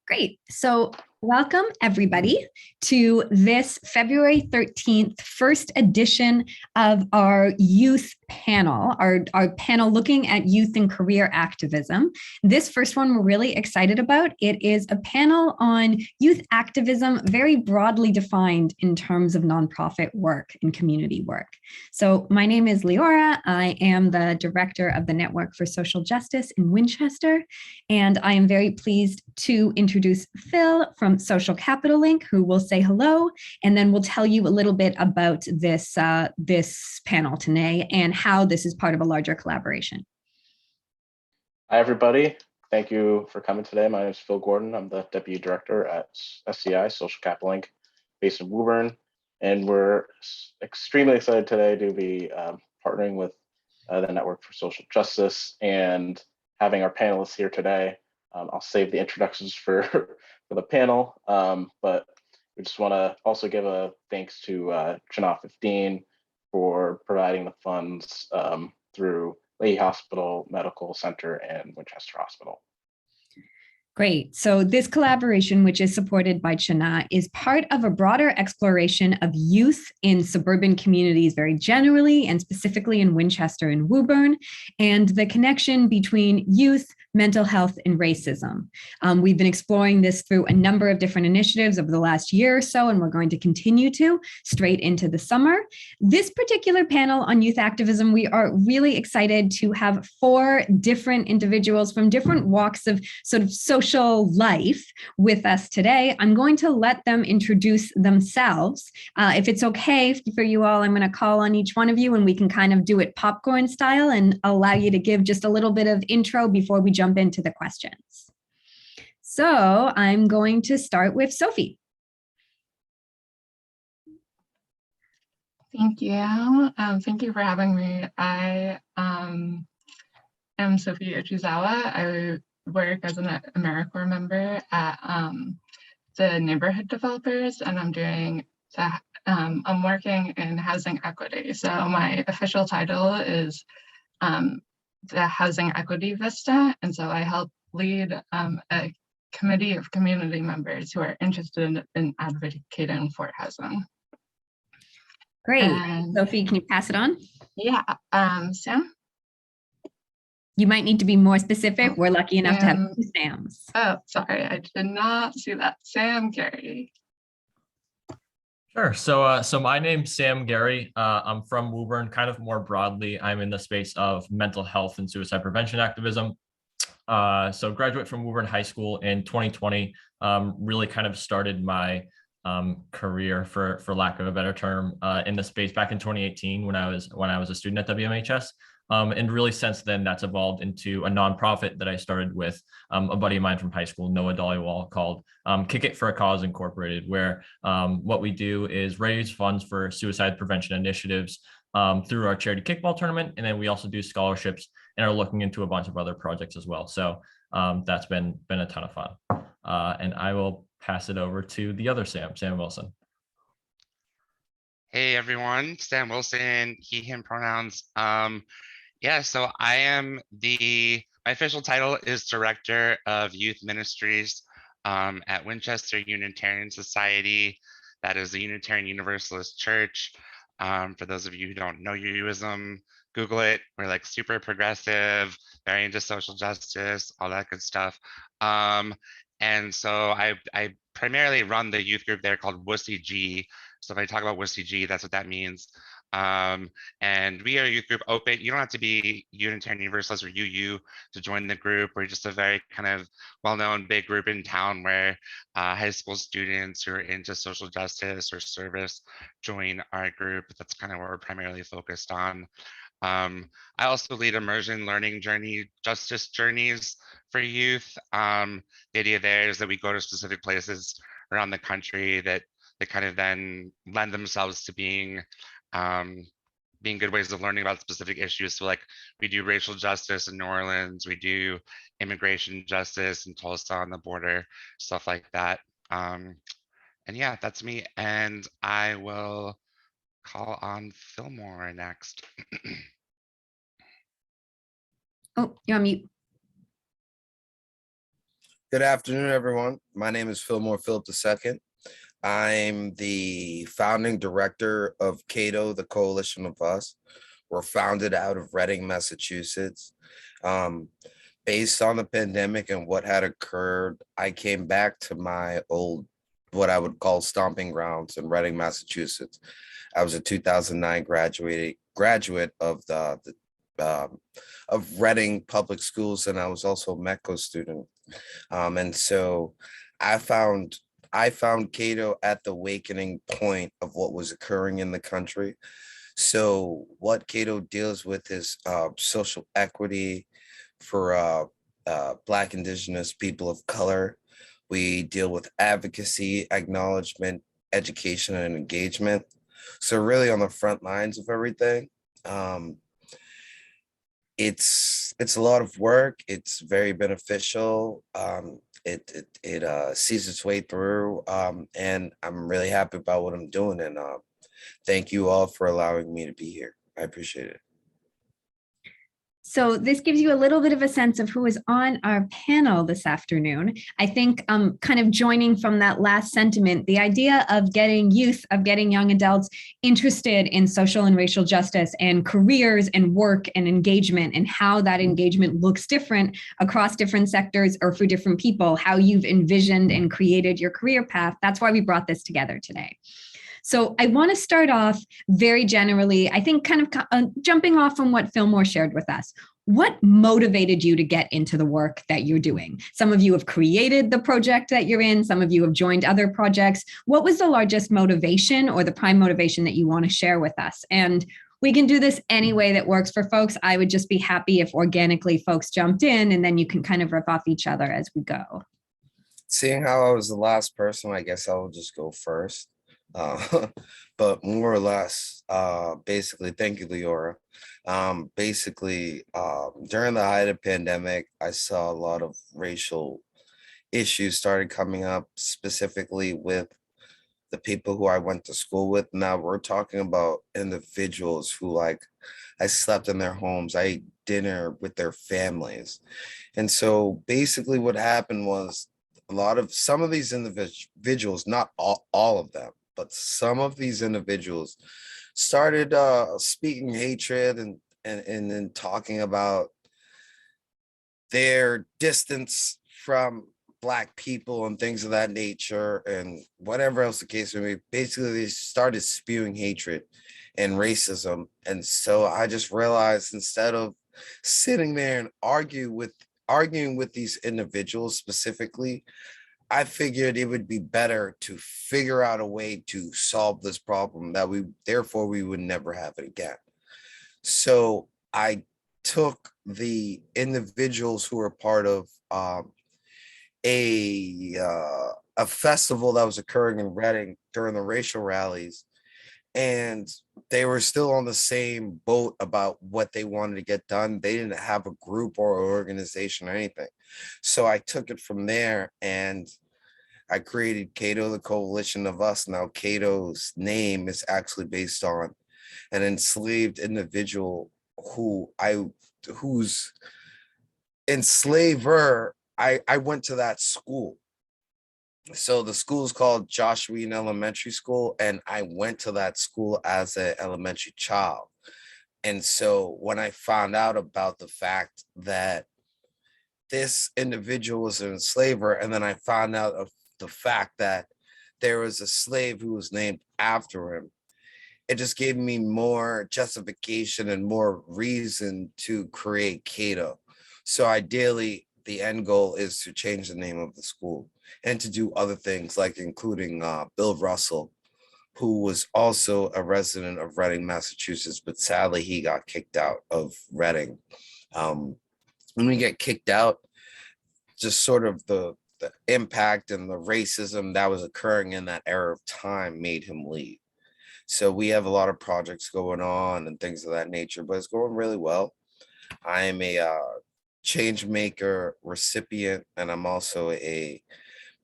Great. So welcome everybody to this February 13th first edition of our youth panel, our panel looking at youth and career activism. This first one we're really excited about. It is a panel on youth activism, very broadly defined in terms of nonprofit work and community work. So my name is Liora. I am the director of the Network for Social Justice in Winchester, and I am very pleased to introduce Phil from Social Capital Link, who will say hello, and then we'll tell you a little bit about this, this panel today and how this is part of a larger collaboration. Hi, everybody. Thank you for coming today. My name is Phil Gordon. I'm the Deputy Director at SCI, Social Capital Link, based in Woburn. And we're extremely excited today to be partnering with the Network for Social Justice and having our panelists here today. I'll save the introductions for the panel, but we just want to also give a thanks to CHNA15 for providing the funds through Lahey Hospital Medical Center and Winchester Hospital. Great. So this collaboration, which is supported by CHNA, is part of a broader exploration of youth in suburban communities very generally, and specifically in Winchester and Woburn, and the connection between youth, mental health, and racism. We've been exploring this through a number of different initiatives over the last year or so, and we're going to continue to straight into the summer. This particular panel on youth activism, we are really excited to have 4 different individuals from different walks of sort of social life with us today. I'm going to let them introduce themselves. If it's okay for you all, I'm going to call on each one of you and we can kind of do it popcorn style and allow you to give just a little bit of intro before we jump into the questions. So I'm going to start with Sophie. Thank you. Thank you for having me. I am Sophia Ichizawa. I work as an AmeriCorps member at the neighborhood developers, and I'm working in housing equity. So my official title is the Housing Equity VISTA, and so I help lead a committee of community members who are interested in advocating for housing. Great. Sophie, can you pass it on? Yeah. Sam? You might need to be more specific. We're lucky enough to have 2 Sams. Oh, sorry, I did not see that. Sam, Gerry. Sure. So my name's Sam Gerry. I'm from Woburn. Kind of more broadly, I'm in the space of mental health and suicide prevention activism. So graduate from Woburn High School in 2020. Really kind of started my career, for lack of a better term, in the space back in 2018 when I was a student at WMHS. And really since then, that's evolved into a nonprofit that I started with a buddy of mine from high school, Noah Dollywall, called Kick It for a Cause Incorporated, where what we do is raise funds for suicide prevention initiatives through our charity kickball tournament. And then we also do scholarships and are looking into a bunch of other projects as well. So that's been a ton of fun. And I will pass it over to the other Sam Wilson. Hey everyone, Sam Wilson, he, him pronouns. Yeah, so I am my official title is Director of Youth Ministries at Winchester Unitarian Society. That is the Unitarian Universalist Church. For those of you who don't know UUism, Google it. We're like super progressive, very into social justice, all that good stuff. And so I primarily run the youth group there called Wussy G. So if I talk about Wussy G, that's what that means. And we are a youth group open. You don't have to be Unitarian Universalist or UU to join the group. We're just a very kind of well-known big group in town where high school students who are into social justice or service join our group. That's kind of what we're primarily focused on. I also lead immersion learning justice journeys for youth. The idea there is that we go to specific places around the country that kind of then lend themselves to being good ways of learning about specific issues. So like we do racial justice in New Orleans, we do immigration justice in Tulsa on the border, stuff like that. And yeah, that's me. And I will call on Philmore next. Oh, you're on mute. Good afternoon, everyone. My name is Philmore Philip II. I'm the founding director of CATO, the Coalition of Us. We're founded out of Reading, Massachusetts. Based on the pandemic and what had occurred, I came back to my old, what I would call stomping grounds in Reading, Massachusetts. I was a 2009 graduate of of Reading Public Schools, and I was also a MECO student. And so I found CATO at the awakening point of what was occurring in the country. So what CATO deals with is social equity for Black, Indigenous, people of color. We deal with advocacy, acknowledgement, education, and engagement. So really on the front lines of everything. It's a lot of work. It's very beneficial. It sees its way through, and I'm really happy about what I'm doing. And thank you all for allowing me to be here. I appreciate it. So this gives you a little bit of a sense of who is on our panel this afternoon. I think kind of joining from that last sentiment, the idea of getting youth, of getting young adults interested in social and racial justice and careers and work and engagement, and how that engagement looks different across different sectors or for different people, how you've envisioned and created your career path. That's why we brought this together today. So I want to start off very generally, I think kind of jumping off from what Philmore shared with us. What motivated you to get into the work that you're doing? Some of you have created the project that you're in. Some of you have joined other projects. What was the largest motivation or the prime motivation that you want to share with us? And we can do this any way that works for folks. I would just be happy if organically folks jumped in, and then you can kind of rip off each other as we go. Seeing how I was the last person, I guess I will just go first. But more or less, basically, thank you, Liora. Basically, during the height of pandemic, I saw a lot of racial issues started coming up, specifically with the people who I went to school with. Now we're talking about individuals who, like, I slept in their homes, I ate dinner with their families. And so basically what happened was some of these individuals, not all of them, but some of these individuals started speaking hatred and talking about their distance from Black people and things of that nature and whatever else the case may be. Basically, they started spewing hatred and racism. And so I just realized, instead of sitting there and arguing with these individuals specifically, I figured it would be better to figure out a way to solve this problem that we would never have it again. So I took the individuals who were part of a festival that was occurring in Reading during the racial rallies, and they were still on the same boat about what they wanted to get done. They didn't have a group or organization or anything. So I took it from there and I created CATO, the Coalition of Us. Now CATO's name is actually based on an enslaved individual whose enslaver I went to that school. So the school is called Joshuaine Elementary School, and I went to that school as an elementary child. And so when I found out about the fact that this individual was an enslaver, and then I found out of the fact that there was a slave who was named after him, it just gave me more justification and more reason to create CATO. So ideally, the end goal is to change the name of the school and to do other things, like including Bill Russell, who was also a resident of Reading, Massachusetts, but sadly he got kicked out of Reading. When we get kicked out, just sort of the impact and the racism that was occurring in that era of time made him leave. So we have a lot of projects going on and things of that nature, but it's going really well. I am a change maker recipient, and I'm also a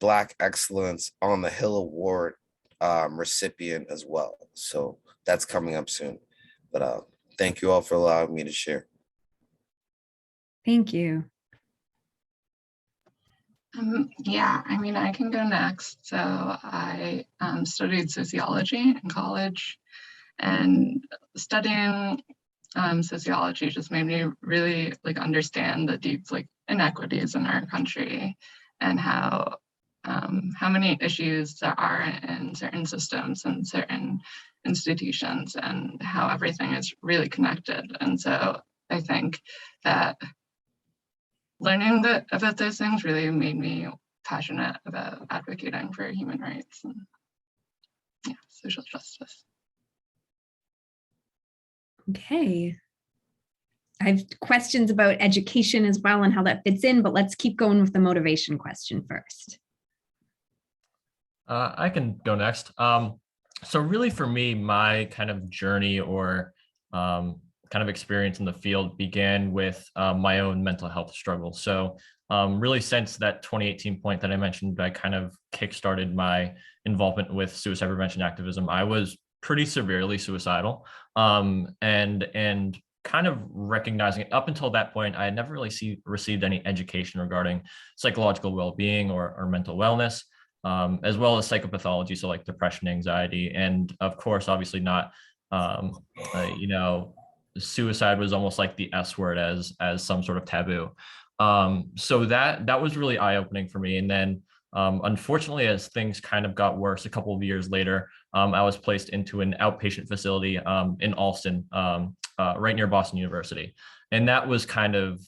Black Excellence on the Hill Award recipient as well. So that's coming up soon. But thank you all for allowing me to share. Thank you. Yeah, I mean, I can go next. So I studied sociology in college, and studying sociology just made me really like understand the deep like inequities in our country, and how many issues there are in certain systems and certain institutions, and how everything is really connected. And so I think that learning about those things really made me passionate about advocating for human rights and social justice. Okay. I have questions about education as well and how that fits in, but let's keep going with the motivation question first. I can go next. So really for me, my kind of journey or kind of experience in the field began with my own mental health struggle. So really since that 2018 point that I mentioned, I kind of kickstarted my involvement with suicide prevention activism. I was pretty severely suicidal, and kind of recognizing it. Up until that point, I had never really received any education regarding psychological well-being or mental wellness. As well as psychopathology, so like depression, anxiety, and of course, obviously not, you know, suicide was almost like the S word as some sort of taboo. So that was really eye-opening for me. And then, unfortunately, as things kind of got worse, a couple of years later, I was placed into an outpatient facility in Allston, right near Boston University, and that was kind of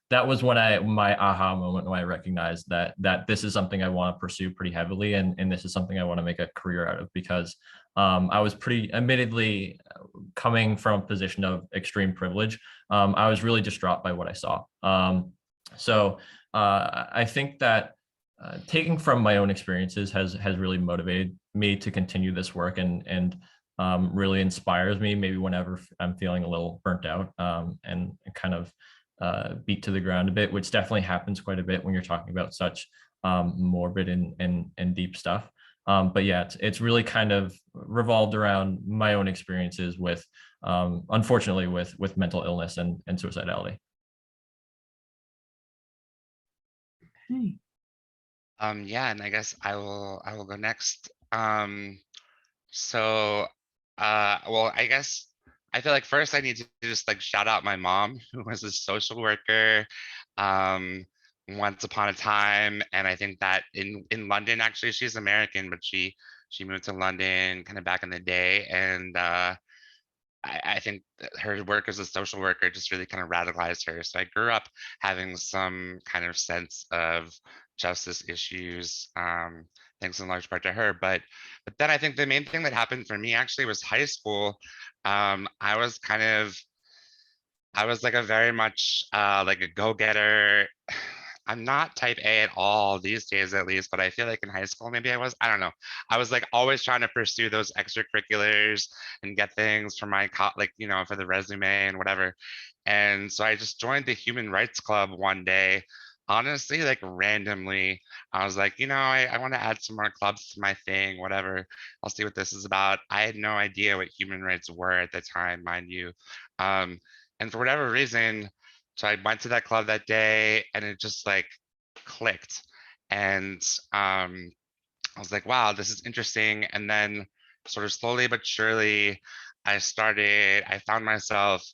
that was when my aha moment when I recognized that this is something I want to pursue pretty heavily, and this is something I want to make a career out of, because I was pretty, admittedly, coming from a position of extreme privilege. I was really distraught by what I saw. So I think that taking from my own experiences has really motivated me to continue this work, and really inspires me maybe whenever I'm feeling a little burnt out, and kind of beat to the ground a bit, which definitely happens quite a bit when you're talking about such morbid and deep stuff. But yeah, it's really kind of revolved around my own experiences with, unfortunately, with mental illness and suicidality. Okay. Yeah, and I guess I will go next. So well, I guess I feel like first I need to just like shout out my mom, who was a social worker once upon a time. And I think that in London, actually, she's American, but she moved to London kind of back in the day. And I think that her work as a social worker just really kind of radicalized her. So I grew up having some kind of sense of justice issues, thanks in large part to her. But then I think the main thing that happened for me actually was high school. I was like a very much like a go-getter. I'm not type A at all these days, at least, but I feel like in high school, maybe I was, I don't know. I was like always trying to pursue those extracurriculars and get things for my, like, you know, for the resume and whatever. And so I just joined the Human Rights Club one day, honestly, like randomly. I was like, you know, I want to add some more clubs to my thing, whatever. I'll see what this is about. I had no idea what human rights were at the time, mind you. And for whatever reason, so I went to that club that day and it just like clicked. And I was like, wow, this is interesting. And then sort of slowly but surely, I found myself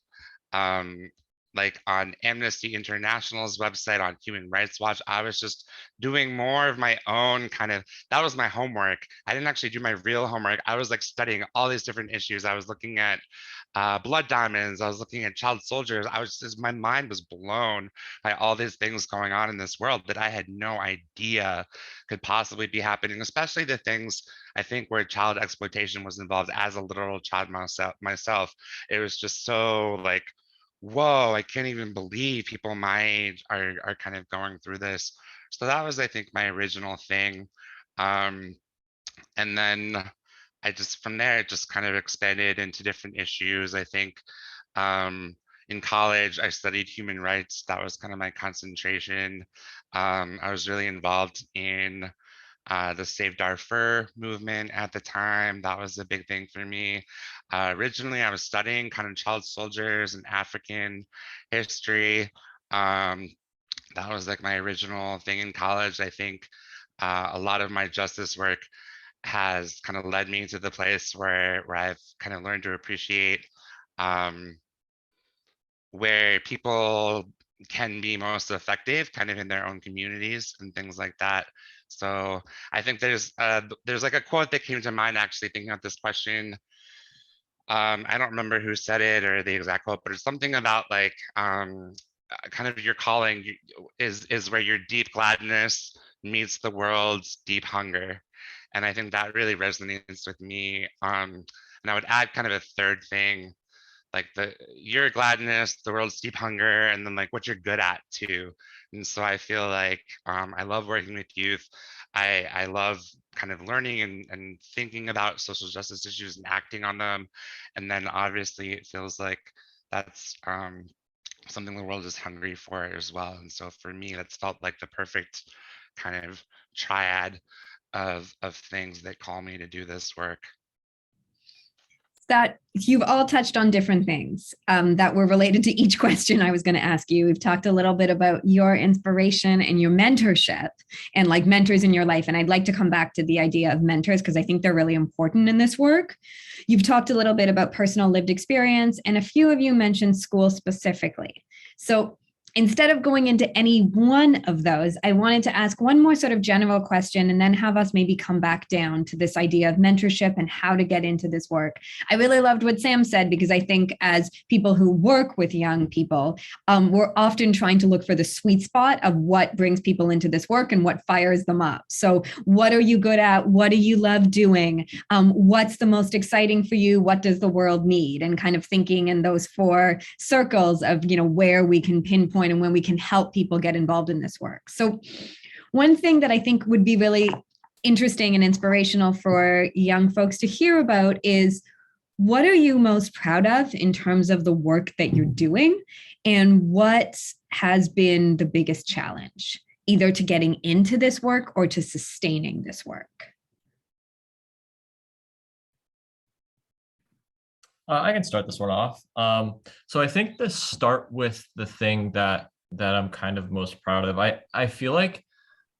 um, like on Amnesty International's website, on Human Rights Watch. I was just doing more of my own kind of, that was my homework. I didn't actually do my real homework. I was like studying all these different issues. I was looking at blood diamonds. I was looking at child soldiers. I was just, my mind was blown by all these things going on in this world that I had no idea could possibly be happening, especially the things I think where child exploitation was involved. As a literal child myself, it was just so like, whoa, I can't even believe people my age are kind of going through this. So that was, I think, my original thing. And then I just, from there, it just kind of expanded into different issues. I think in college, I studied human rights. That was kind of my concentration. I was really involved in the Save Darfur movement at the time. That was a big thing for me. Originally, I was studying kind of child soldiers and African history. that was like my original thing in college. I think a lot of my justice work has kind of led me to the place where I've kind of learned to appreciate where people can be most effective kind of in their own communities and things like that. So I think there's like a quote that came to mind actually thinking of this question. I don't remember who said it or the exact quote, but it's something about like kind of your calling is where your deep gladness meets the world's deep hunger. And I think that really resonates with me. And I would add kind of a third thing, like your gladness, the world's deep hunger, and then like what you're good at too. And so I feel like I love working with youth. I love kind of learning and thinking about social justice issues and acting on them. And then obviously it feels like that's something the world is hungry for as well. And so for me, that's felt like the perfect kind of triad of things that call me to do this work. That you've all touched on different things that were related to each question I was going to ask you. We've talked a little bit about your inspiration and your mentorship and like mentors in your life. And I'd like to come back to the idea of mentors because I think they're really important in this work. You've talked a little bit about personal lived experience, and a few of you mentioned school specifically. So instead of going into any one of those, I wanted to ask one more sort of general question and then have us maybe come back down to this idea of mentorship and how to get into this work. I really loved what Sam said, because I think as people who work with young people, we're often trying to look for the sweet spot of what brings people into this work and what fires them up. So what are you good at? What do you love doing? What's the most exciting for you? What does the world need? And kind of thinking in those four circles of, where we can pinpoint and when we can help people get involved in this work. So one thing that I think would be really interesting and inspirational for young folks to hear about is, what are you most proud of in terms of the work that you're doing? And what has been the biggest challenge, either to getting into this work or to sustaining this work? I can start this one off. So I think to start with the thing that I'm kind of most proud of, I feel like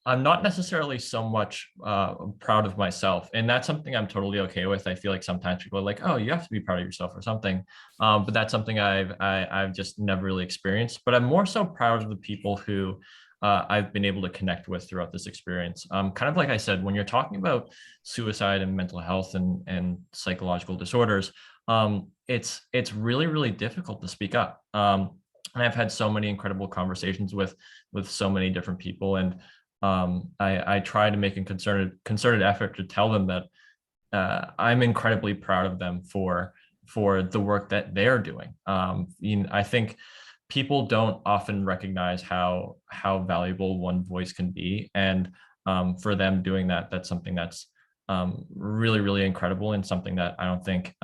I'm not necessarily so much proud of myself, and that's something I'm totally okay with. I feel like sometimes people are like, "Oh, you have to be proud of yourself" or something, but that's something I've just never really experienced. But I'm more so proud of the people who I've been able to connect with throughout this experience. Kind of like I said, when you're talking about suicide and mental health and psychological disorders, it's really, really difficult to speak up. And I've had so many incredible conversations with so many different people, and I try to make a concerted effort to tell them that I'm incredibly proud of them for the work that they're doing. I think people don't often recognize how valuable one voice can be, and for them doing that, that's something that's really, really incredible, and something that I don't think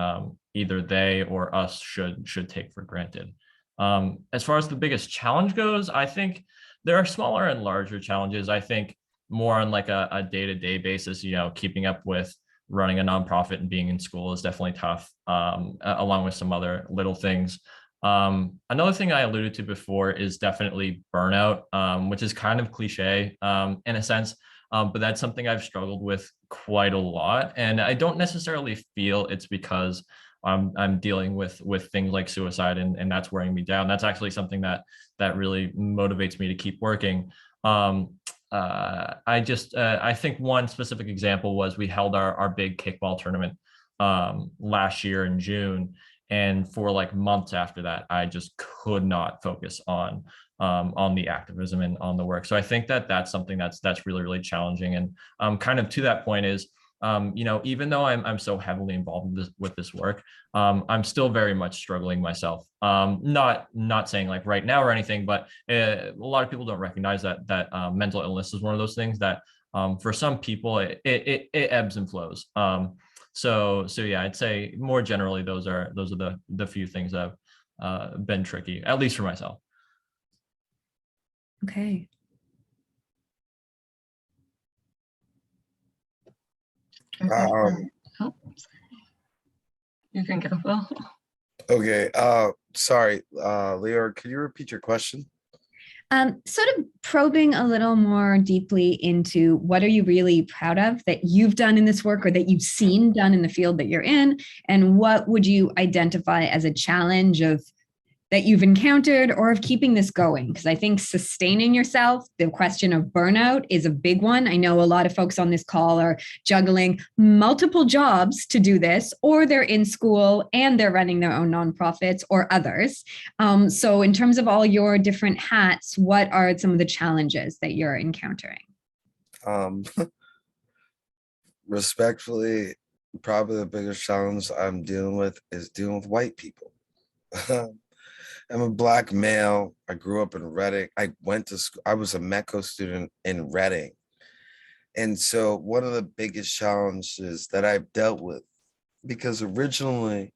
either they or us should take for granted. As far as the biggest challenge goes, I think there are smaller and larger challenges. I think more on like a day-to-day basis, keeping up with running a nonprofit and being in school is definitely tough, along with some other little things. Another thing I alluded to before is definitely burnout, which is kind of cliche in a sense, but that's something I've struggled with quite a lot. And I don't necessarily feel it's because I'm dealing with things like suicide and that's wearing me down. That's actually something that really motivates me to keep working. I think one specific example was we held our big kickball tournament last year in June. And for like months after that, I just could not focus on the activism and on the work. So I think that's something that's really, really challenging. And kind of to that point is, even though I'm so heavily involved with this work, I'm still very much struggling myself. Not saying like right now or anything, but a lot of people don't recognize that mental illness is one of those things that for some people it ebbs and flows. So yeah, I'd say more generally those are the few things that have been tricky, at least for myself. Okay. You can go, Phil. Okay. Sorry, Liora, could you repeat your question? Sort of probing a little more deeply into what are you really proud of that you've done in this work or that you've seen done in the field that you're in, and what would you identify as a challenge of that you've encountered or of keeping this going? Because I think sustaining yourself, the question of burnout is a big one. I know a lot of folks on this call are juggling multiple jobs to do this, or they're in school and they're running their own nonprofits or others. So in terms of all your different hats, what are some of the challenges that you're encountering? Respectfully, probably the biggest challenge I'm dealing with is dealing with white people. I'm a Black male. I grew up in Reading. I went to school. I was a MECO student in Reading. And so one of the biggest challenges that I've dealt with, because originally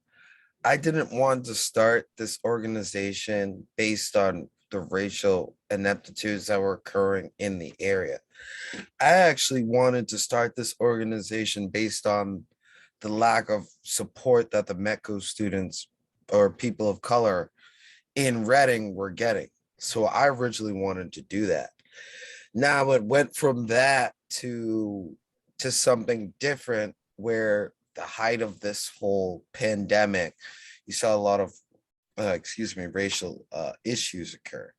I didn't want to start this organization based on the racial ineptitudes that were occurring in the area. I actually wanted to start this organization based on the lack of support that the MECO students or people of color in Reading were getting. So I originally wanted to do that. Now it went from that to something different, where the height of this whole pandemic, you saw a lot of racial issues occur.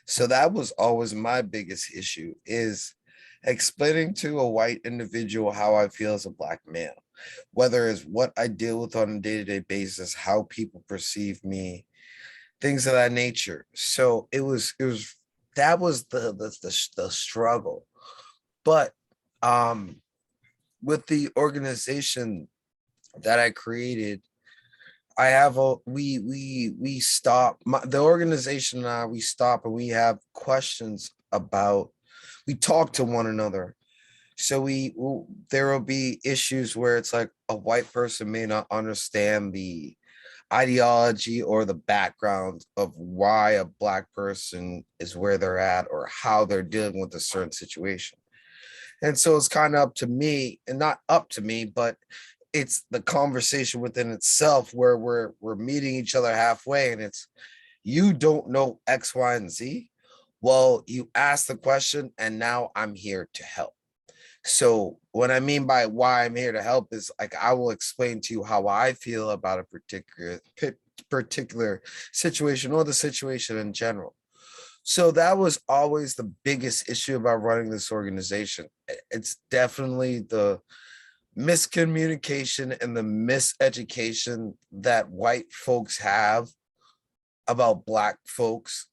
So that was always my biggest issue, is explaining to a white individual how I feel as a Black male, whether it's what I deal with on a day-to-day basis, how people perceive me, things of that nature. So that was the struggle. But with the organization that I created, I have we stop the organization and I, we stop and we have questions about, we talk to one another. So there will be issues where it's like a white person may not understand the ideology or the background of why a Black person is where they're at or how they're dealing with a certain situation. And so it's kind of up to me, and not up to me, but it's the conversation within itself where we're meeting each other halfway, and it's, you don't know X, Y, and Z. Well, you asked the question and now I'm here to help. So what I mean by why I'm here to help is, like, I will explain to you how I feel about a particular situation or the situation in general. So that was always the biggest issue about running this organization. It's definitely the miscommunication and the miseducation that white folks have about Black folks,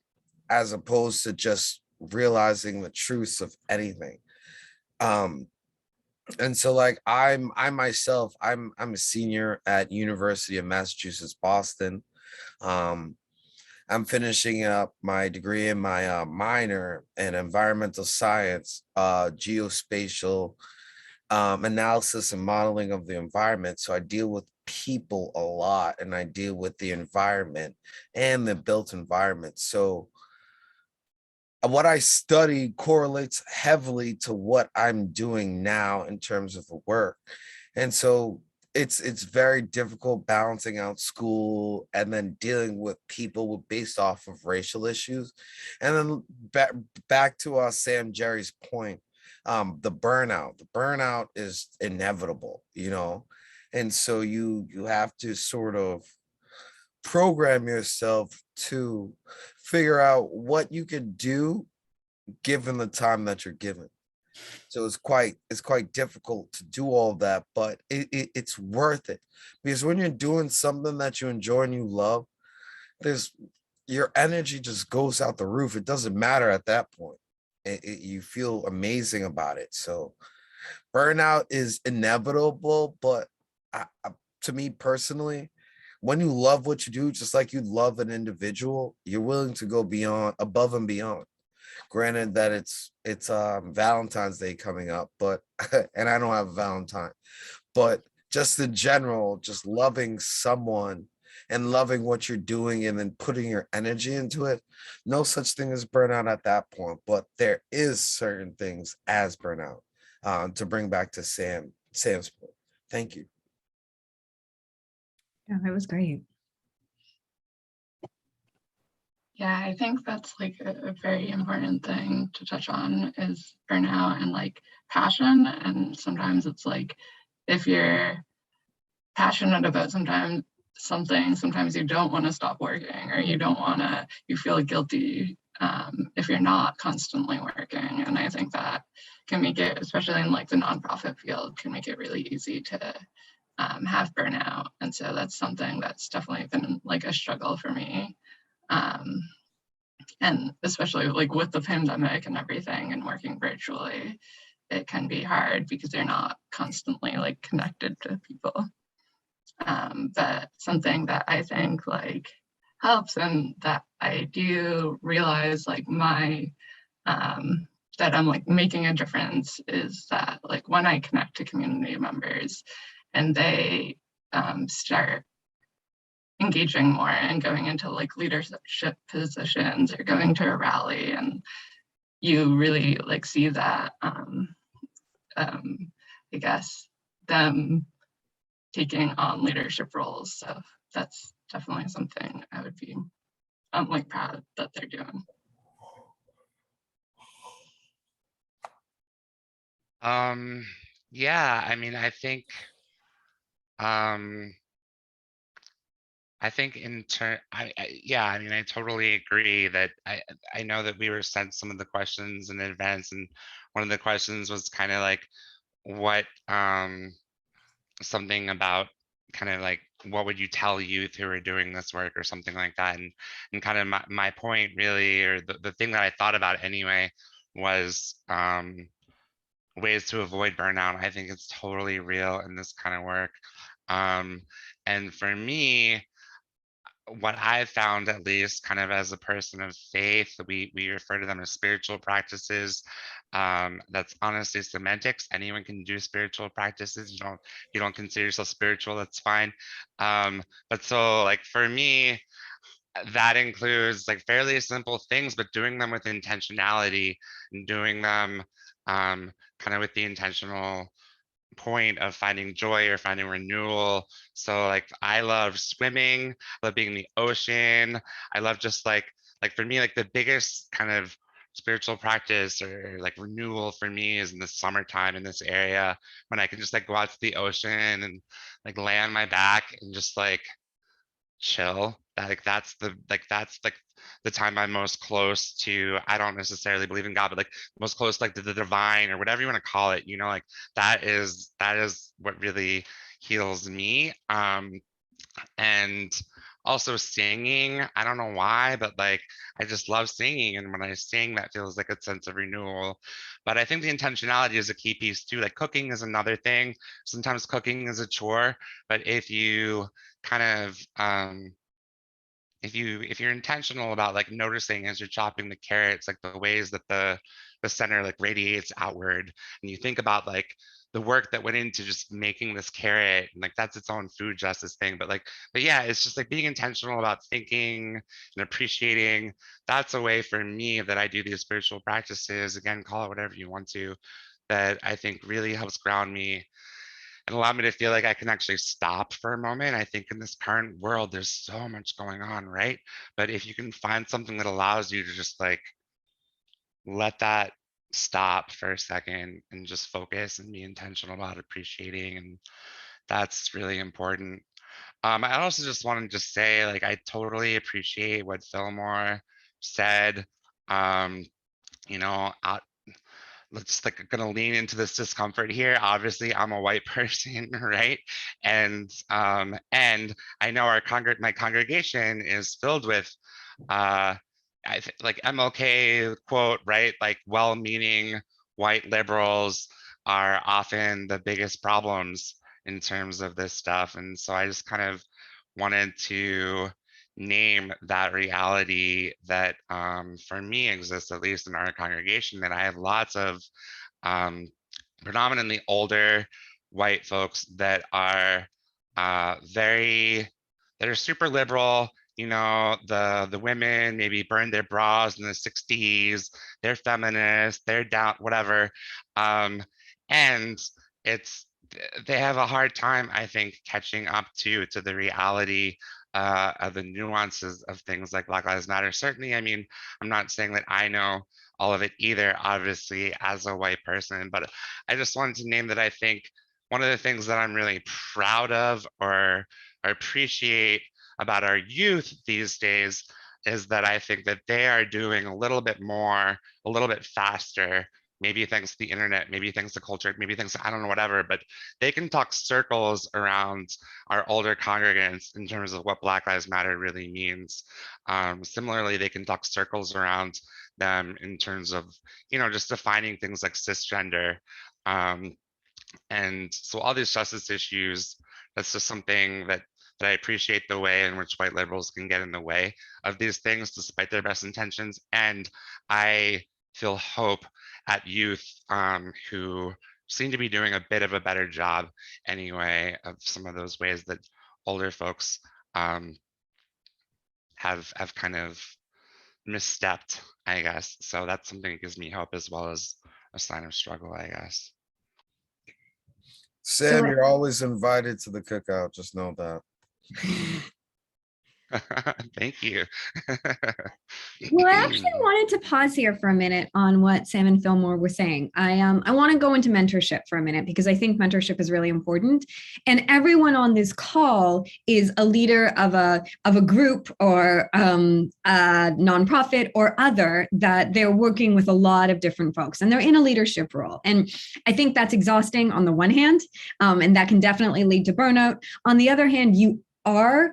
as opposed to just realizing the truths of anything. And so, like, I myself, I'm a senior at University of Massachusetts, Boston. I'm finishing up my degree in my minor in environmental science, geospatial analysis and modeling of the environment. So I deal with people a lot, and I deal with the environment and the built environment. So what I study correlates heavily to what I'm doing now in terms of the work. And so it's very difficult balancing out school and then dealing with people based off of racial issues. And then back to Sam Gerry's point, the burnout is inevitable, you know? And so you have to sort of program yourself to figure out what you can do given the time that you're given. So it's quite difficult to do all of that, but it's worth it, because when you're doing something that you enjoy and you love, your energy just goes out the roof. It doesn't matter at that point. You feel amazing about it. So burnout is inevitable, but to me personally, when you love what you do, just like you love an individual, you're willing to go above and beyond. Granted that it's Valentine's Day coming up, but and I don't have a Valentine, but just in general, just loving someone and loving what you're doing and then putting your energy into it, no such thing as burnout at that point. But there is certain things as burnout, to bring back to Sam's point. Thank you. Yeah, that was great. Yeah, I think that's like a very important thing to touch on is burnout and like passion. And sometimes it's like if you're passionate about sometimes you don't want to stop working, or you don't want to, you feel guilty if you're not constantly working. And I think that can make it, especially in like the nonprofit field, can make it really easy to have burnout. And so that's something that's definitely been like a struggle for me. And especially like with the pandemic and everything and working virtually, it can be hard because you're not constantly like connected to people. But something that I think like helps, and that I do realize like that I'm like making a difference, is that like when I connect to community members and they start engaging more and going into like leadership positions or going to a rally, and you really like see that I guess them taking on leadership roles. So that's definitely something I'm like proud that they're doing. Yeah, I mean, I think in turn, yeah, I mean, I totally agree that I know that we were sent some of the questions in advance, and one of the questions was kind of like what something about kind of like what would you tell youth who are doing this work or something like that. And kind of my point really, or the thing that I thought about anyway, was ways to avoid burnout. I think it's totally real in this kind of work. And for me, what I've found, at least kind of as a person of faith, we refer to them as spiritual practices. That's honestly semantics. Anyone can do spiritual practices. You don't consider yourself spiritual, that's fine. But so like for me, that includes like fairly simple things, but doing them with intentionality and doing them kind of with the intentional point of finding joy or finding renewal. So like I love swimming, I love being in the ocean. I love just like for me, like the biggest kind of spiritual practice or like renewal for me is in the summertime in this area, when I can just like go out to the ocean and like lay on my back and just like chill. That's the time I'm most close to, I don't necessarily believe in God, but like most close like to the divine or whatever you want to call it, you know, like that is what really heals me. And also singing, I don't know why, but like I just love singing, and when I sing, that feels like a sense of renewal. But I think the intentionality is a key piece too. Like cooking is another thing. Sometimes cooking is a chore, but if you kind of if you're intentional about like noticing as you're chopping the carrots, like the ways that the center like radiates outward, and you think about like the work that went into just making this carrot, and like that's its own food justice thing. But yeah, it's just like being intentional about thinking and appreciating. That's a way for me that I do these spiritual practices, again, call it whatever you want to, that I think really helps ground me and allow me to feel like I can actually stop for a moment. I think in this current world, there's so much going on, right? But if you can find something that allows you to just like let that stop for a second and just focus and be intentional about appreciating, and that's really important. I also just wanted to say, like, I totally appreciate what Philmore said. Um, you know, let's like gonna lean into this discomfort here. Obviously, I'm a white person, right? And I know my congregation is filled with like MLK quote, right? Like well-meaning white liberals are often the biggest problems in terms of this stuff. And so I just kind of wanted to name that reality that for me exists, at least in our congregation, that I have lots of predominantly older white folks that are that are super liberal. You know, the women maybe burned their bras in the 60s, they're feminists, they're down, whatever. And it's they have a hard time, I think, catching up to the reality the nuances of things like Black Lives Matter. Certainly, I mean, I'm not saying that I know all of it either, obviously, as a white person, but I just wanted to name that I think one of the things that I'm really proud of or appreciate about our youth these days is that I think that they are doing a little bit more, a little bit faster, maybe thanks to the internet, maybe thanks to culture, maybe thanks to, I don't know, whatever, but they can talk circles around our older congregants in terms of what Black Lives Matter really means. Similarly, they can talk circles around them in terms of, you know, just defining things like cisgender. And so all these justice issues, that's just something that I appreciate the way in which white liberals can get in the way of these things despite their best intentions. And I feel hope at youth who seem to be doing a bit of a better job anyway of some of those ways that older folks have kind of misstepped, I guess. So that's something that gives me hope as well as a sign of struggle, I guess. Sam, you're always invited to the cookout. Just know that. Thank you. Well, I actually wanted to pause here for a minute on what Sam and Philmore were saying. I want to go into mentorship for a minute because I think mentorship is really important. And everyone on this call is a leader of a group or a nonprofit or other that they're working with a lot of different folks and they're in a leadership role. And I think that's exhausting on the one hand, and that can definitely lead to burnout. On the other hand, you are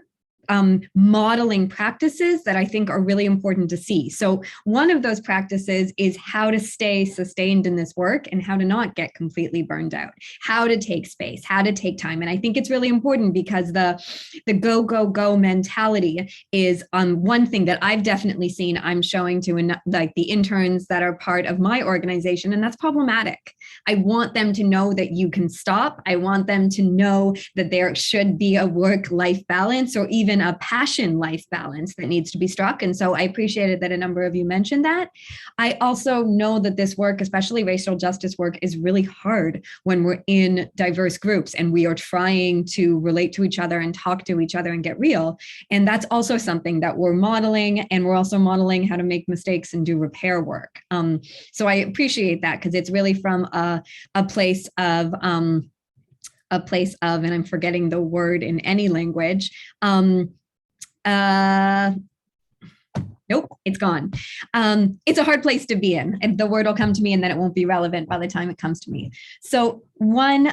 modeling practices that I think are really important to see. So one of those practices is how to stay sustained in this work and how to not get completely burned out, how to take space, how to take time. And I think it's really important because the go, go, go mentality is one thing that I've definitely seen I'm showing to like the interns that are part of my organization, and that's problematic. I want them to know that you can stop. I want them to know that there should be a work-life balance or even a passion life balance that needs to be struck. And so I appreciated that a number of you mentioned that. I also know that this work, especially racial justice work, is really hard when we're in diverse groups and we are trying to relate to each other and talk to each other and get real. And that's also something that we're modeling, and we're also modeling how to make mistakes and do repair work. So I appreciate that because it's really from a place of, and I'm forgetting the word in any language. Nope, it's gone. It's a hard place to be in, and the word will come to me and then it won't be relevant by the time it comes to me. So one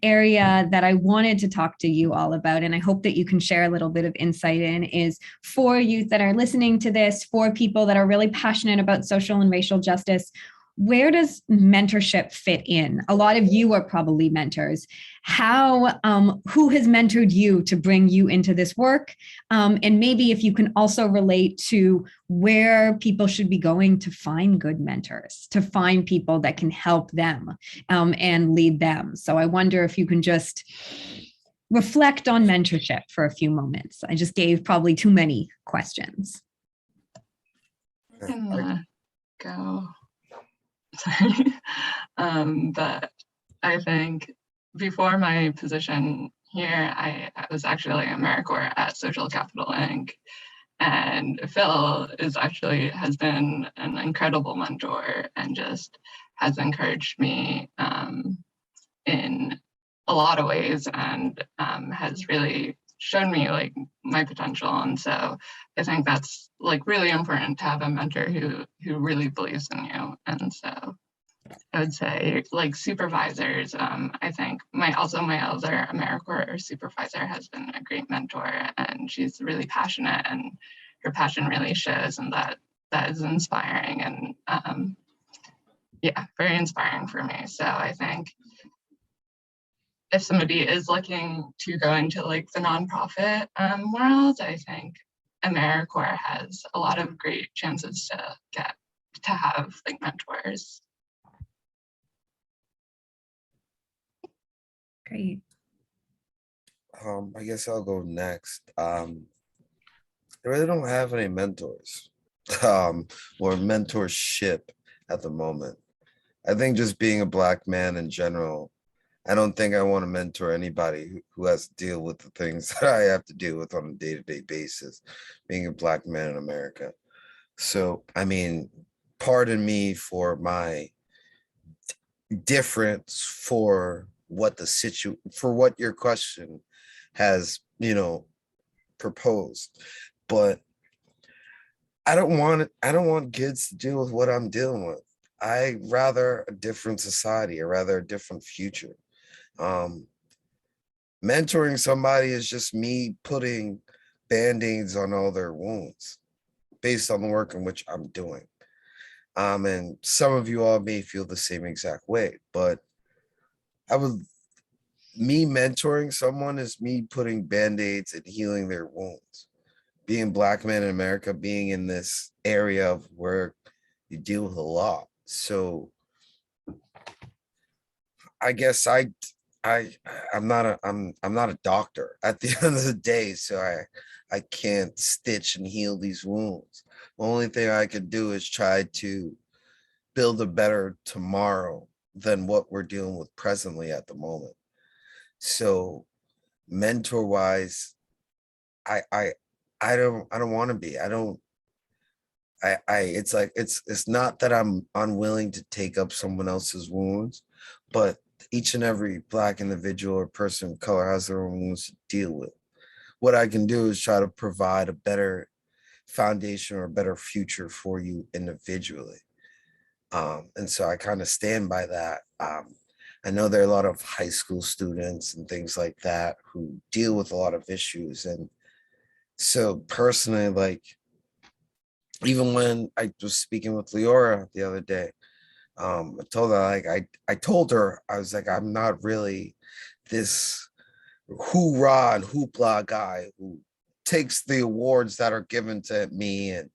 area that I wanted to talk to you all about, and I hope that you can share a little bit of insight in, is for youth that are listening to this, for people that are really passionate about social and racial justice, where does mentorship fit in? A lot of you are probably mentors. Who has mentored you to bring you into this work? And maybe if you can also relate to where people should be going to find good mentors, to find people that can help them and lead them. So I wonder if you can just reflect on mentorship for a few moments. I just gave probably too many questions. I can go. Sorry. But I think before my position here, I was actually AmeriCorps at Social Capital Inc. And Phil has been an incredible mentor and just has encouraged me in a lot of ways and has really shown me like my potential. And so I think that's like really important to have a mentor who really believes in you. And so I would say like supervisors, I think my other AmeriCorps supervisor has been a great mentor, and she's really passionate and her passion really shows, and that is inspiring and yeah, very inspiring for me. So I think if somebody is looking to go into like the nonprofit world, I think AmeriCorps has a lot of great chances to have like mentors. Great. I guess I'll go next. I really don't have any mentors or mentorship at the moment. I think just being a Black man in general, I don't think I want to mentor anybody who has to deal with the things that I have to deal with on a day-to-day basis, being a Black man in America. So, I mean, pardon me for my difference for what for what your question has, proposed. But I don't want kids to deal with what I'm dealing with. I rather a different society, or rather a different future. Mentoring somebody is just me putting band-aids on all their wounds based on the work in which I'm doing. And some of you all may feel the same exact way, but me mentoring someone is me putting band-aids and healing their wounds. Being Black man in America, being in this area of where you deal with a lot. So I guess I'm not a doctor at the end of the day, so I can't stitch and heal these wounds. The only thing I could do is try to build a better tomorrow than what we're dealing with presently at the moment. So mentor wise, I don't want to be. It's like it's not that I'm unwilling to take up someone else's wounds, but each and every Black individual or person of color has their own wounds to deal with. What I can do is try to provide a better foundation or a better future for you individually. And so I kind of stand by that. I know there are a lot of high school students and things like that who deal with a lot of issues. And so personally, like, even when I was speaking with Liora the other day, I told her, like, I told her, I was like, I'm not really this hoorah and hoopla guy who takes the awards that are given to me and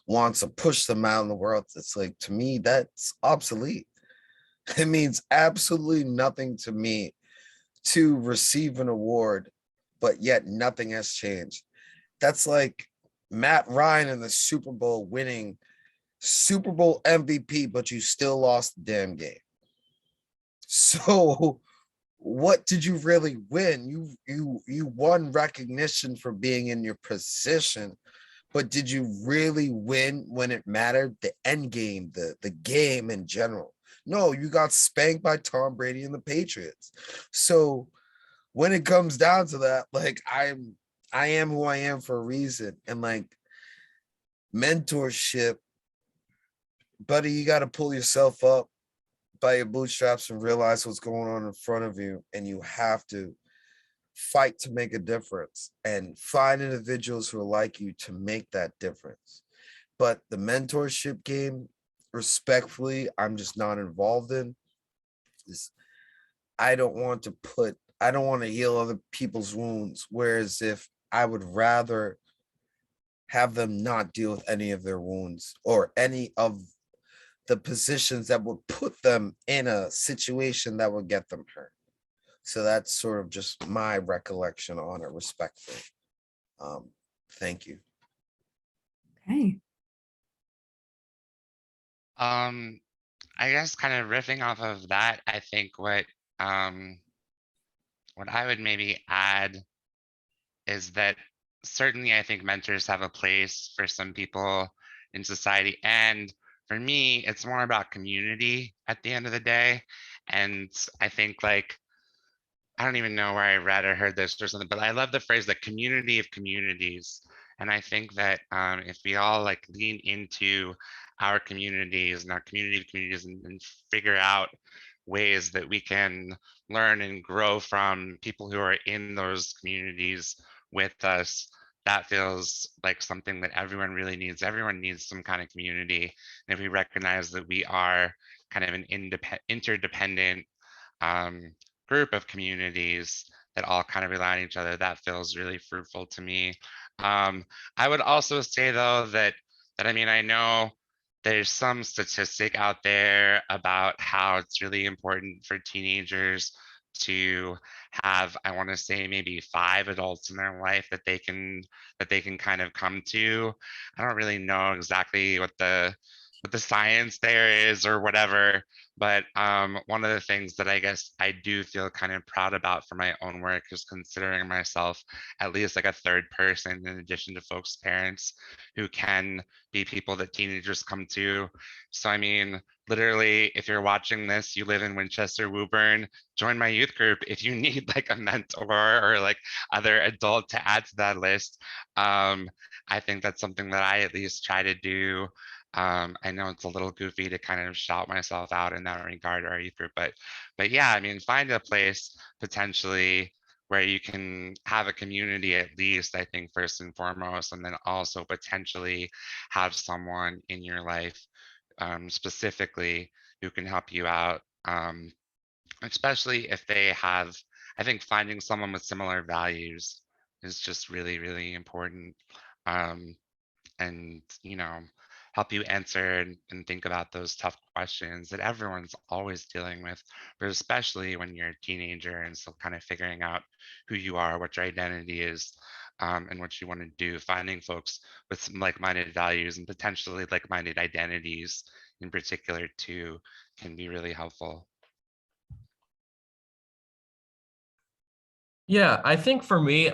wants to push them out in the world. It's like, to me, that's obsolete. It means absolutely nothing to me to receive an award, but yet nothing has changed. That's like Matt Ryan in the Super Bowl winning Super Bowl MVP, but you still lost the damn game. So what did you really win? You won recognition for being in your position, but did you really win when it mattered? The end game, the game in general. No, you got spanked by Tom Brady and the Patriots. So when it comes down to that, like, I am who I am for a reason. And like mentorship, buddy, you got to pull yourself up by your bootstraps and realize what's going on in front of you. And you have to fight to make a difference and find individuals who are like you to make that difference. But the mentorship game, respectfully, I'm just not involved in. I don't want to heal other people's wounds. Whereas if I would rather have them not deal with any of their wounds or any of the positions that would put them in a situation that would get them hurt. So that's sort of just my recollection on it, respectfully. Thank you. Okay. I guess kind of riffing off of that, I think what I would maybe add is that certainly I think mentors have a place for some people in society. And for me, it's more about community at the end of the day. And I think, like, I don't even know where I read or heard this or something, but I love the phrase, the community of communities. And I think that if we all like lean into our communities and our community of communities and figure out ways that we can learn and grow from people who are in those communities with us, that feels like something that everyone really needs. Everyone needs some kind of community. And if we recognize that we are kind of an interdependent group of communities that all kind of rely on each other, that feels really fruitful to me. I would also say though that I mean, I know there's some statistic out there about how it's really important for teenagers to have, I want to say, maybe 5 adults in their life that they can kind of come to. I don't really know exactly what the what the science there is or whatever. But one of the things that I guess I do feel kind of proud about for my own work is considering myself at least like a third person in addition to folks' parents who can be people that teenagers come to. So I mean, literally, if you're watching this, you live in Winchester, Woburn, join my youth group if you need like a mentor or like other adult to add to that list. I think that's something that I at least try to do. I know it's a little goofy to kind of shout myself out in that regard or youth group, but yeah, I mean, find a place potentially where you can have a community at least, I think, first and foremost, and then also potentially have someone in your life specifically who can help you out, especially if they have, I think finding someone with similar values is just really, really important. And help you answer and think about those tough questions that everyone's always dealing with, but especially when you're a teenager and still kind of figuring out who you are, what your identity is, and what you want to do. Finding folks with some like-minded values and potentially like-minded identities in particular too can be really helpful. Yeah, I think for me,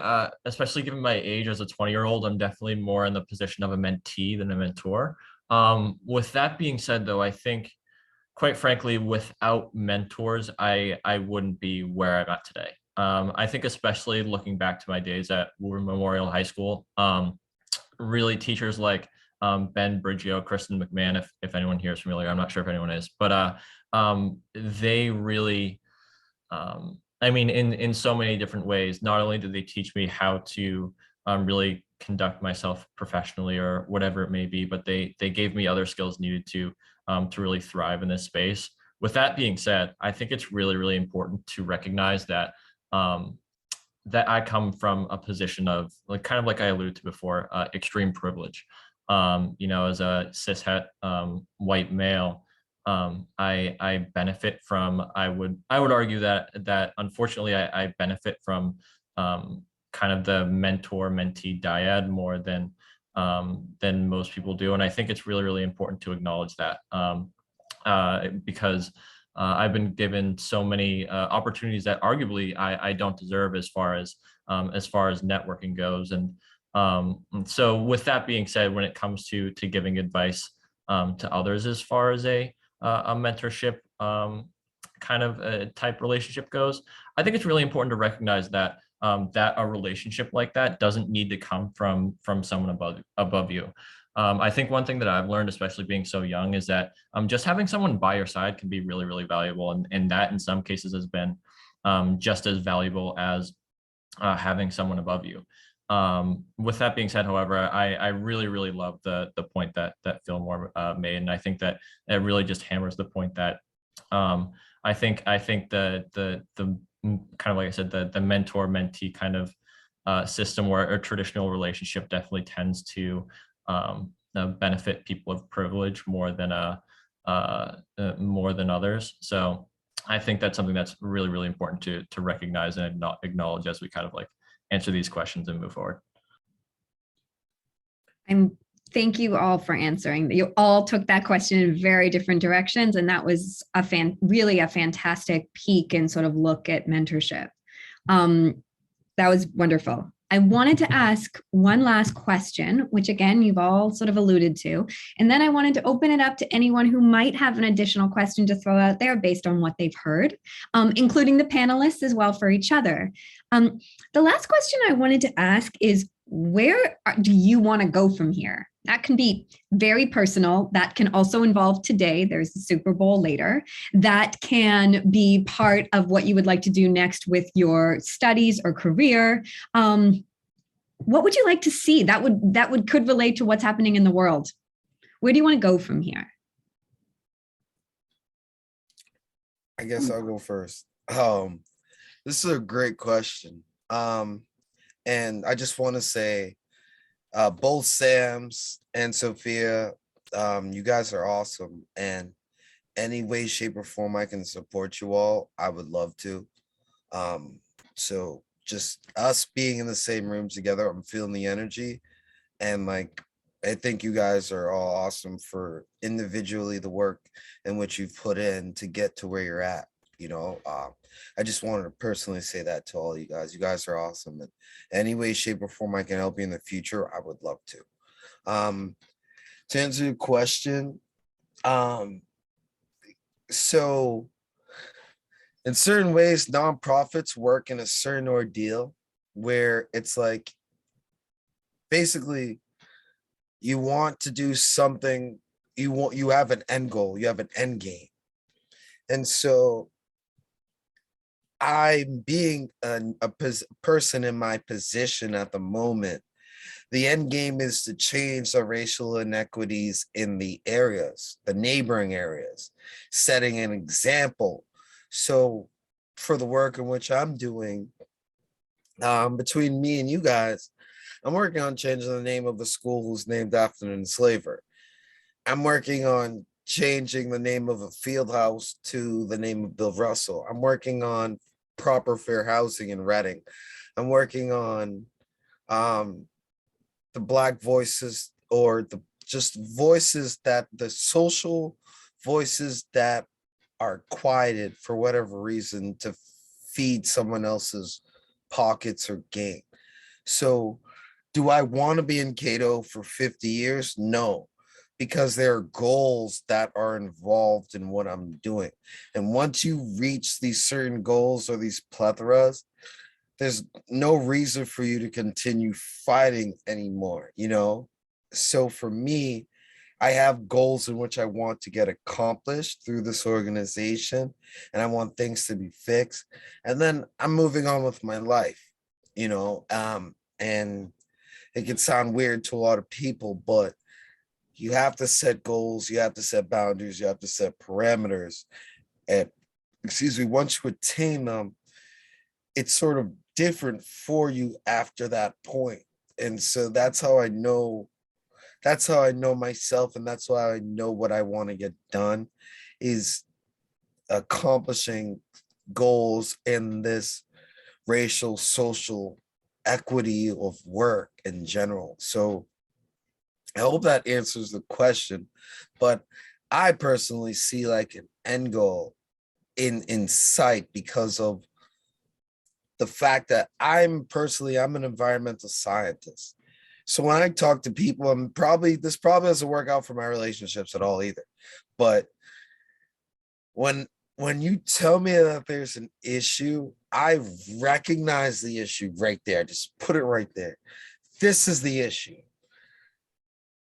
especially given my age as a 20-year-old, I'm definitely more in the position of a mentee than a mentor. With that being said, though, I think, quite frankly, without mentors, I wouldn't be where I'm at today. I think especially looking back to my days at Woburn Memorial High School, really teachers like Ben Briggio, Kristen McMahon, if anyone here is familiar, I'm not sure if anyone is, but they really, I mean, in so many different ways. Not only did they teach me how to really conduct myself professionally or whatever it may be, but they gave me other skills needed to really thrive in this space. With that being said, I think it's really, really important to recognize that that I come from a position of kind of like I alluded to before, extreme privilege. As a cishet white male, I benefit from, I would argue that unfortunately I benefit from kind of the mentor-mentee dyad more than most people do. And I think it's really, really important to acknowledge that because I've been given so many opportunities that arguably I don't deserve as far as networking goes. And so with that being said, when it comes to giving advice to others as far as a mentorship kind of a type relationship goes, I think it's really important to recognize that that a relationship like that doesn't need to come from someone above you. I think one thing that I've learned, especially being so young, is that just having someone by your side can be really, really valuable. And that in some cases has been just as valuable as having someone above you. With that being said, however, I really, really love the point that Philmore made. And I think that it really just hammers the point that I think the kind of like I said, the mentor-mentee kind of system where a traditional relationship definitely tends to benefit people of privilege more than others. So I think that's something that's really, really important to recognize and acknowledge as we kind of like answer these questions and move forward. Thank you all for answering. You all took that question in very different directions, and that was really a fantastic peek and sort of look at mentorship. That was wonderful. I wanted to ask one last question, which again, you've all sort of alluded to, and then I wanted to open it up to anyone who might have an additional question to throw out there based on what they've heard, including the panelists as well for each other. The last question I wanted to ask is, where do you want to go from here? That can be very personal. That can also involve today. There's the Super Bowl later. That can be part of what you would like to do next with your studies or career. What would you like to see? That could relate to what's happening in the world. Where do you want to go from here? I guess I'll go first. This is a great question. And I just want to say, both Sam's and Sophia, you guys are awesome. And any way, shape, or form I can support you all, I would love to. So just us being in the same room together, I'm feeling the energy. And like I think you guys are all awesome for individually the work in which you've put in to get to where you're at. You know, I just wanted to personally say that to all you guys. You guys are awesome. And any way, shape, or form I can help you in the future, I would love to. To answer your question, so in certain ways, nonprofits work in a certain ordeal where it's like, basically, you want to do something, you have an end goal, you have an end game. And so I'm being a person in my position at the moment. The end game is to change the racial inequities in the areas, the neighboring areas, setting an example. So for the work in which I'm doing, between me and you guys, I'm working on changing the name of the school who's named after an enslaver. I'm working on changing the name of a field house to the name of Bill Russell. I'm working on proper fair housing in Reading. I'm working on the Black voices, or the just voices, that the social voices that are quieted for whatever reason to feed someone else's pockets or gain. So do I want to be in CATO for 50 years? No, because there are goals that are involved in what I'm doing. And once you reach these certain goals or these plethoras, there's no reason for you to continue fighting anymore, you know? So for me, I have goals in which I want to get accomplished through this organization, and I want things to be fixed. And then I'm moving on with my life, you know? And it can sound weird to a lot of people, but you have to set goals, you have to set boundaries, you have to set parameters. And once you attain them, it's sort of different for you after that point. And so that's how I know myself, and that's why I know what I want to get done, is accomplishing goals in this racial, social equity of work in general. So I hope that answers the question, but I personally see like an end goal in sight because of the fact that I'm an environmental scientist. So when I talk to people, this probably doesn't work out for my relationships at all either. But when you tell me that there's an issue, I recognize the issue right there. Just put it right there. This is the issue.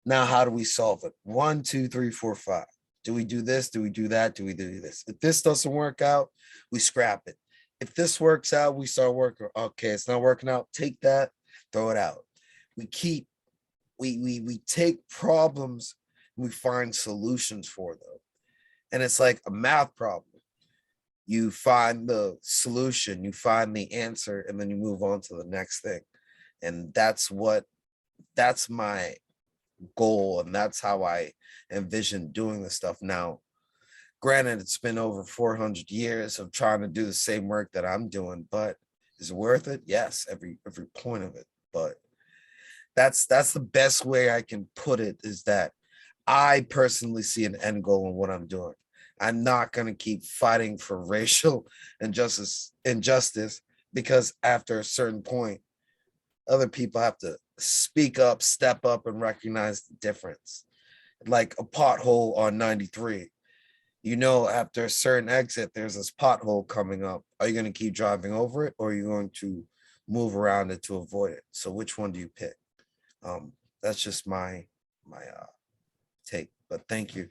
Now, how do we solve it? 1, 2, 3, 4, 5. Do we do this? Do we do that? Do we do this? If this doesn't work out, we scrap it. If this works out, we start working. Okay, it's not working out. Take that, throw it out. We take problems and we find solutions for them. And it's like a math problem. You find the solution, you find the answer, and then you move on to the next thing. And that's my goal, and that's how I envision doing this stuff. Now, granted, it's been over 400 years of trying to do the same work that I'm doing, but is it worth it? Yes, every point of it. But that's the best way I can put it, is that I personally see an end goal in what I'm doing. I'm not going to keep fighting for racial injustice, because after a certain point, other people have to speak up, step up, and recognize the difference. Like a pothole on 93. You know, after a certain exit, there's this pothole coming up. Are you going to keep driving over it, or are you going to move around it to avoid it? So which one do you pick? That's just my take, but thank you.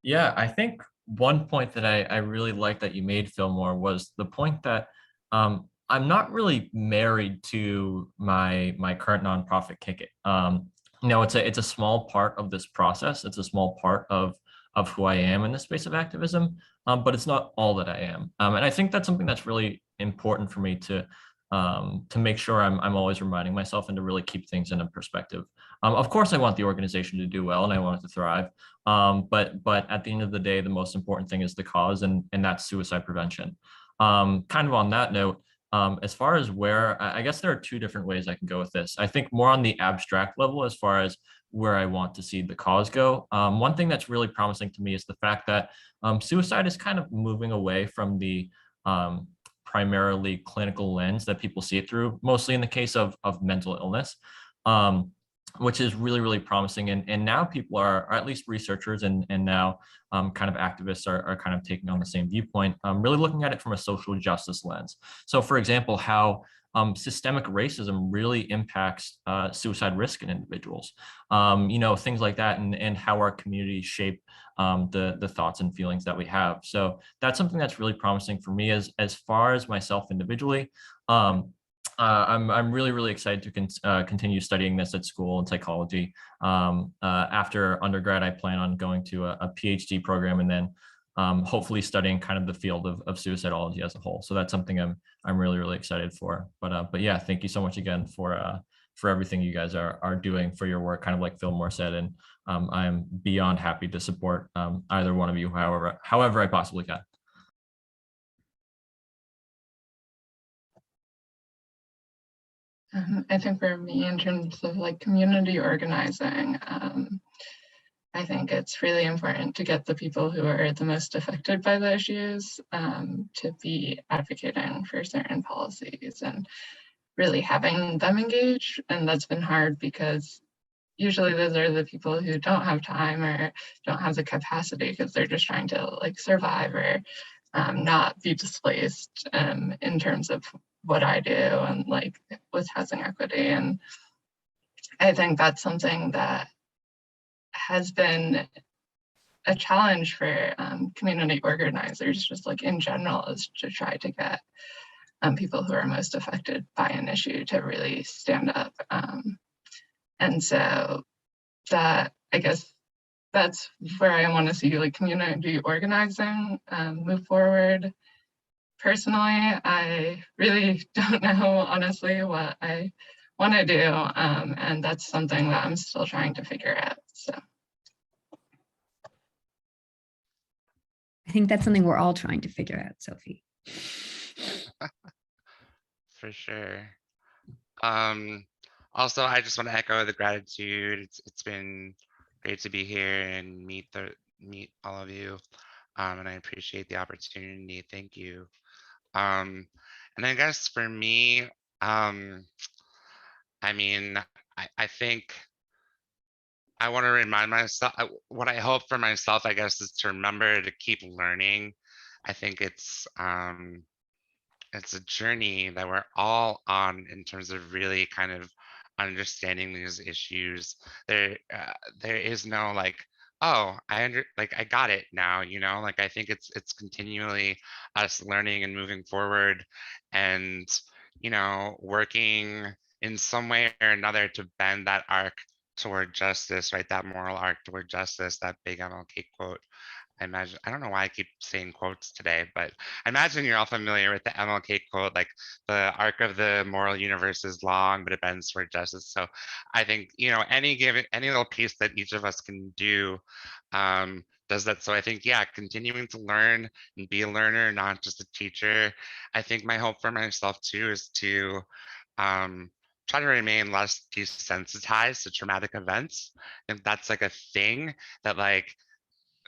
Yeah, I think one point that I really like that you made, Philmore, was the point that I'm not really married to my current nonprofit, Kick It. It's a small part of this process. It's a small part of who I am in the space of activism, but it's not all that I am. And I think that's something that's really important for me to make sure I'm always reminding myself and to really keep things in a perspective. Of course, I want the organization to do well and I want it to thrive. But at the end of the day, the most important thing is the cause, and that's suicide prevention. Kind of on that note, As far as where, I guess there are two different ways I can go with this. I think more on the abstract level as far as where I want to see the cause go. One thing that's really promising to me is the fact that suicide is kind of moving away from the primarily clinical lens that people see it through, mostly in the case of mental illness, which is really, really promising. And now people are, or at least researchers and now kind of activists are kind of taking on the same viewpoint, really looking at it from a social justice lens. So for example, how systemic racism really impacts suicide risk in individuals, things like that, and how our communities shape the thoughts and feelings that we have. So that's something that's really promising for me as far as myself individually. I'm really, really excited to continue studying this at school in psychology. After undergrad, I plan on going to a PhD program and then hopefully studying kind of the field of suicidology as a whole. So that's something I'm really, really excited for. But yeah, thank you so much again for everything you guys are doing for your work, kind of like Philmore said. And I'm beyond happy to support either one of you, however I possibly can. I think for me, in terms of like community organizing, I think it's really important to get the people who are the most affected by the issues to be advocating for certain policies and really having them engage. And that's been hard because usually those are the people who don't have time or don't have the capacity because they're just trying to like survive or not be displaced in terms of what I do and like with housing equity. And I think that's something that has been a challenge for community organizers, just like in general, is to try to get people who are most affected by an issue to really stand up. And so that, I guess, that's where I want to see like community organizing move forward. Personally, I really don't know, honestly, what I want to do. And that's something that I'm still trying to figure out. So I think that's something we're all trying to figure out, Sophie. For sure. Also, I just want to echo the gratitude. It's been great to be here and meet all of you. And I appreciate the opportunity. Thank you. And I guess for me, I mean, I think I want to remind myself, what I hope for myself, I guess, is to remember to keep learning. I think it's a journey that we're all on in terms of really kind of understanding these issues. There is no like, oh, I got it now, like I think it's continually us learning and moving forward and, working in some way or another to bend that arc toward justice, right? That moral arc toward justice, that big MLK quote. I imagine, I don't know why I keep saying quotes today, but I imagine you're all familiar with the MLK quote, like the arc of the moral universe is long, but it bends toward justice. So I think, any little piece that each of us can do does that. So I think, yeah, continuing to learn and be a learner, not just a teacher. I think my hope for myself too is to try to remain less desensitized to traumatic events. And that's like a thing that like,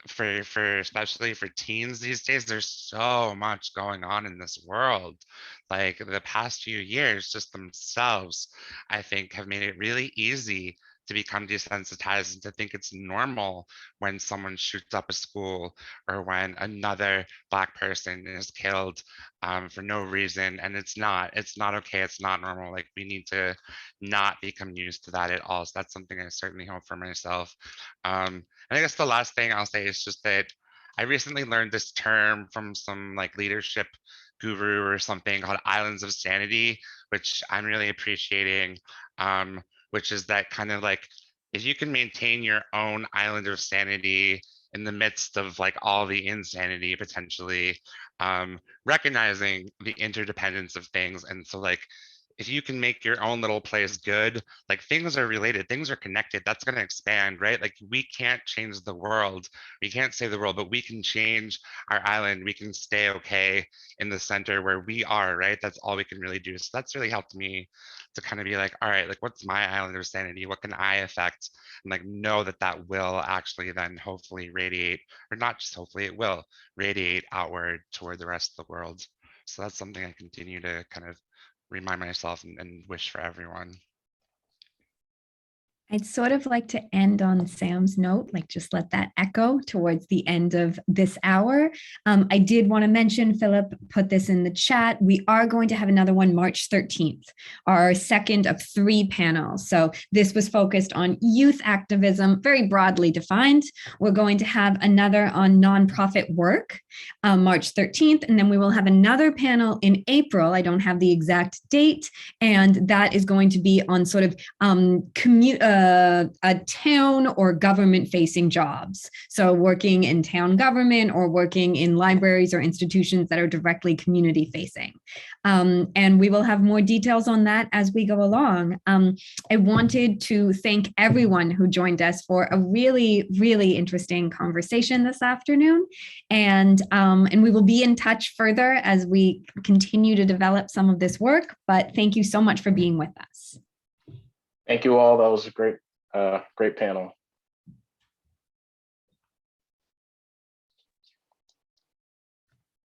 for especially for teens these days, there's so much going on in this world. Like the past few years just themselves, I think, have made it really easy to become desensitized and to think it's normal when someone shoots up a school or when another Black person is killed for no reason. And it's not okay. It's not normal. Like we need to not become used to that at all. So that's something I certainly hope for myself. And I guess the last thing I'll say is just that I recently learned this term from some like leadership guru or something called islands of sanity, which I'm really appreciating, which is that kind of like, if you can maintain your own island of sanity in the midst of like all the insanity potentially, recognizing the interdependence of things. And so like, if you can make your own little place good, like things are related, things are connected, that's going to expand, right? Like we can't change the world, we can't save the world, but we can change our island. We can stay okay in the center where we are, right? That's all we can really do. So that's really helped me to kind of be like, all right, like what's my island of sanity? What can I affect? And like know that that will actually then hopefully radiate, or not just hopefully, it will radiate outward toward the rest of the world. So that's something I continue to kind of remind myself and wish for everyone. I'd sort of like to end on Sam's note, like just let that echo towards the end of this hour. I did want to mention, Philip put this in the chat, we are going to have another one March 13th, our second of 3 panels. So this was focused on youth activism, very broadly defined. We're going to have another on nonprofit work, March 13th, and then we will have another panel in April. I don't have the exact date, and that is going to be on sort of a town or government facing jobs. So working in town government or working in libraries or institutions that are directly community facing. And we will have more details on that as we go along. I wanted to thank everyone who joined us for a really, really interesting conversation this afternoon. And we will be in touch further as we continue to develop some of this work, but thank you so much for being with us. Thank you all. That was a great panel.